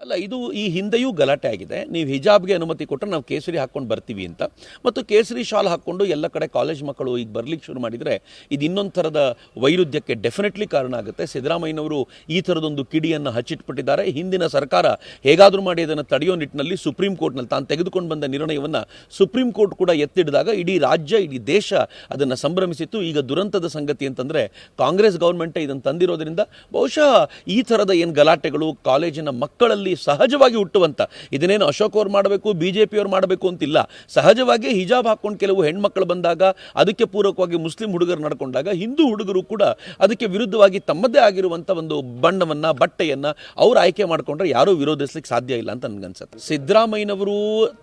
ಅಲ್ಲ, ಇದು ಈ ಹಿಂದೆಯೂ ಗಲಾಟೆ ಆಗಿದೆ. ನೀವು ಹಿಜಾಬ್ಗೆ ಅನುಮತಿ ಕೊಟ್ಟರೆ ನಾವು ಕೇಸರಿ ಹಾಕ್ಕೊಂಡು ಬರ್ತೀವಿ ಅಂತ, ಮತ್ತು ಕೇಸರಿ ಶಾಲ್ ಹಾಕ್ಕೊಂಡು ಎಲ್ಲ ಕಡೆ ಕಾಲೇಜ್ ಮಕ್ಕಳು ಈಗ ಬರ್ಲಿಕ್ಕೆ ಶುರು ಮಾಡಿದರೆ ಇದು ಇನ್ನೊಂದು ಥರದ ವೈರುಧ್ಯಕ್ಕೆ ಡೆಫಿನೆಟ್ಲಿ ಕಾರಣ ಆಗುತ್ತೆ. ಸಿದ್ದರಾಮಯ್ಯನವರು ಈ ಥರದೊಂದು ಕಿಡಿಯನ್ನು ಹಚ್ಚಿಟ್ಬಿಟ್ಟಿದ್ದಾರೆ. ಹಿಂದಿನ ಸರ್ಕಾರ ಹೇಗಾದರೂ ಮಾಡಿ ಅದನ್ನು ತಡೆಯೋ ನಿಟ್ಟಿನಲ್ಲಿ ಸುಪ್ರೀಂ ಕೋರ್ಟ್ನಲ್ಲಿ ತಾನು ತೆಗೆದುಕೊಂಡು ಬಂದ ನಿರ್ಣಯವನ್ನು ಸುಪ್ರೀಂ ಕೋರ್ಟ್ ಕೂಡ ಎತ್ತಿಡಿದಾಗ ಇಡೀ ರಾಜ್ಯ, ಇಡೀ ದೇಶ ಅದನ್ನು ಸಂಭ್ರಮಿಸಿತ್ತು. ಈಗ ದುರಂತದ ಸಂಗತಿ ಅಂತಂದರೆ ಕಾಂಗ್ರೆಸ್ ಗೌರ್ಮೆಂಟೇ ಇದನ್ನು ತಂದಿರೋದ್ರಿಂದ ಬಹುಶಃ ಈ ಥರದ ಏನು ಗಲಾಟೆಗಳು ಕಾಲೇಜಿನ ಮಕ್ಕಳಲ್ಲಿ ಸಹಜವಾಗಿ ಹುಟ್ಟುವಂತ, ಇದನ್ನೇನು ಅಶೋಕ್ ಅವ್ರು ಮಾಡಬೇಕು ಬಿಜೆಪಿ ಅವ್ರು ಮಾಡಬೇಕು ಅಂತಿಲ್ಲ. ಸಹಜವಾಗಿ ಹಿಜಾಬ್ ಹಾಕೊಂಡು ಕೆಲವು ಹೆಣ್ಮಕ್ಳು ಬಂದಾಗ, ಅದಕ್ಕೆ ಪೂರಕವಾಗಿ ಮುಸ್ಲಿಂ ಹುಡುಗರು ನಡ್ಕೊಂಡಾಗ ಹಿಂದೂ ಹುಡುಗರು ಕೂಡ ಅದಕ್ಕೆ ವಿರುದ್ಧವಾಗಿ ತಮ್ಮದೇ ಆಗಿರುವಂಥ ಒಂದು ಬಣ್ಣವನ್ನು ಬಟ್ಟೆಯನ್ನು ಅವ್ರು ಆಯ್ಕೆ ಮಾಡಿಕೊಂಡ್ರೆ ಯಾರೂ ವಿರೋಧಿಸ್ಲಿಕ್ಕೆ ಸಾಧ್ಯ ಇಲ್ಲ ಅಂತ ನನಗನ್ಸುತ್ತೆ. ಸಿದ್ದರಾಮಯ್ಯನವರು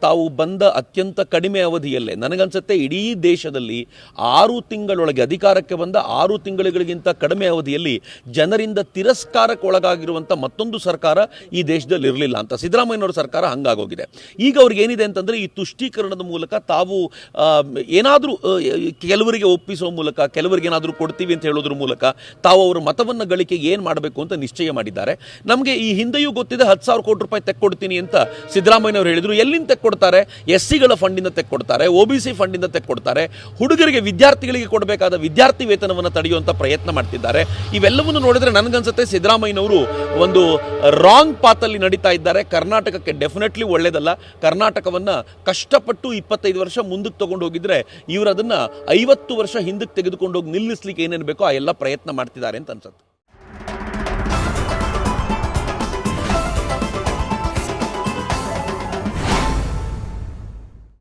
ತಾವು ಬಂದ ಅತ್ಯಂತ ಕಡಿಮೆ ಅವಧಿಯಲ್ಲೇ ನನಗನ್ಸುತ್ತೆ ಇಡೀ ದೇಶದಲ್ಲಿ 6 ತಿಂಗಳೊಳಗೆ ಅಧಿಕಾರಕ್ಕೆ ಬಂದ 6 ತಿಂಗಳಿಗಿಂತ ಕಡಿಮೆ ಅವಧಿಯಲ್ಲಿ ಜನರಿಂದ ತಿರಸ್ಕಾರಕ್ಕೆ ಒಳಗಾಗಿರುವಂಥ ಮತ್ತೊಂದು ಸರ್ಕಾರ ಈ ದೇಶದಲ್ಲಿ ಇರಲಿಲ್ಲ ಅಂತ. ಸಿದ್ದರಾಮಯ್ಯನವರ ಸರ್ಕಾರ ಹಂಗಾಗೋಗಿದೆ. ಈಗ ಅವ್ರಿಗೆ ಏನಿದೆ ಅಂತಂದರೆ ಈ ತುಷ್ಟೀಕರಣದ ಮೂಲಕ ತಾವು ಏನಾದರೂ ಕೆಲವರಿಗೆ ಒಪ್ಪಿಸೋ ಮೂಲಕ, ಕೆಲವರಿಗೆ ಏನಾದರೂ ಕೊಡ್ತೀವಿ ಅಂತ ಹೇಳೋದ್ರ ಮೂಲಕ ತಾವು ಅವರ ಮತವನ್ನು ಗಳಿಕೆಗೆ ಏನು ಮಾಡಬೇಕು ಅಂತ ನಿಶ್ಚಯ ಮಾಡಿದ್ದಾರೆ. ನಮಗೆ ಈ ಹಿಂದೆಯೂ ಗೊತ್ತಿದೆ 10,000 ಕೋಟಿ ರೂಪಾಯಿ ತೆಕ್ಕೊಡ್ತೀನಿ ಅಂತ ಸಿದ್ದರಾಮಯ್ಯನವರು ಹೇಳಿದರು. ಎಲ್ಲಿಂದ ತೆಕ್ಕೊಡ್ತಾರೆ? ಎಸ್ಸಿಗಳ ಫಂಡಿಂದ ತೆಕ್ಕೊಡ್ತಾರೆ, OBC ಫಂಡಿಂದ ತೆಕ್ಕೊಡ್ತಾರೆ, ಹುಡುಗರಿಗೆ ವಿದ್ಯಾರ್ಥಿಗಳಿಗೆ ಕೊಡಬೇಕಾದ ವಿದ್ಯಾರ್ಥಿ ವೇತನವನ್ನು ತಡೆಯುವಂಥ ಪ್ರಯತ್ನ ಮಾಡ್ತಿದ್ದಾರೆ. ಇವೆಲ್ಲವನ್ನು ನೋಡಿದರೆ ನನಗನ್ಸುತ್ತೆ ಸಿದ್ದರಾಮಯ್ಯನವರು ಒಂದು ರಾಂಗ್ ಪಾತಲ್ಲಿ ನಡೀತಾ ಇದ್ದಾರೆ. ಕರ್ನಾಟಕಕ್ಕೆ ಡೆಫಿನೆಟ್ಲಿ ಒಳ್ಳೇದಲ್ಲ. ಕರ್ನಾಟಕವನ್ನು ಕಷ್ಟಪಟ್ಟು 25 ವರ್ಷ ಮುಂದಕ್ಕೆ ತಗೊಂಡು ಹೋಗಿದ್ರೆ ಇವರು ಅದನ್ನು 50 ವರ್ಷ ಹಿಂದಕ್ಕೆ ತೆಗೆದುಕೊಂಡು ಹೋಗಿ ನಿಲ್ಲಿಸಲಿಕ್ಕೆ ಏನೇನು ಬೇಕೋ ಆ ಎಲ್ಲ ಪ್ರಯತ್ನ ಮಾಡ್ತಿದ್ದಾರೆ ಅಂತ ಅನ್ಸುತ್ತೆ.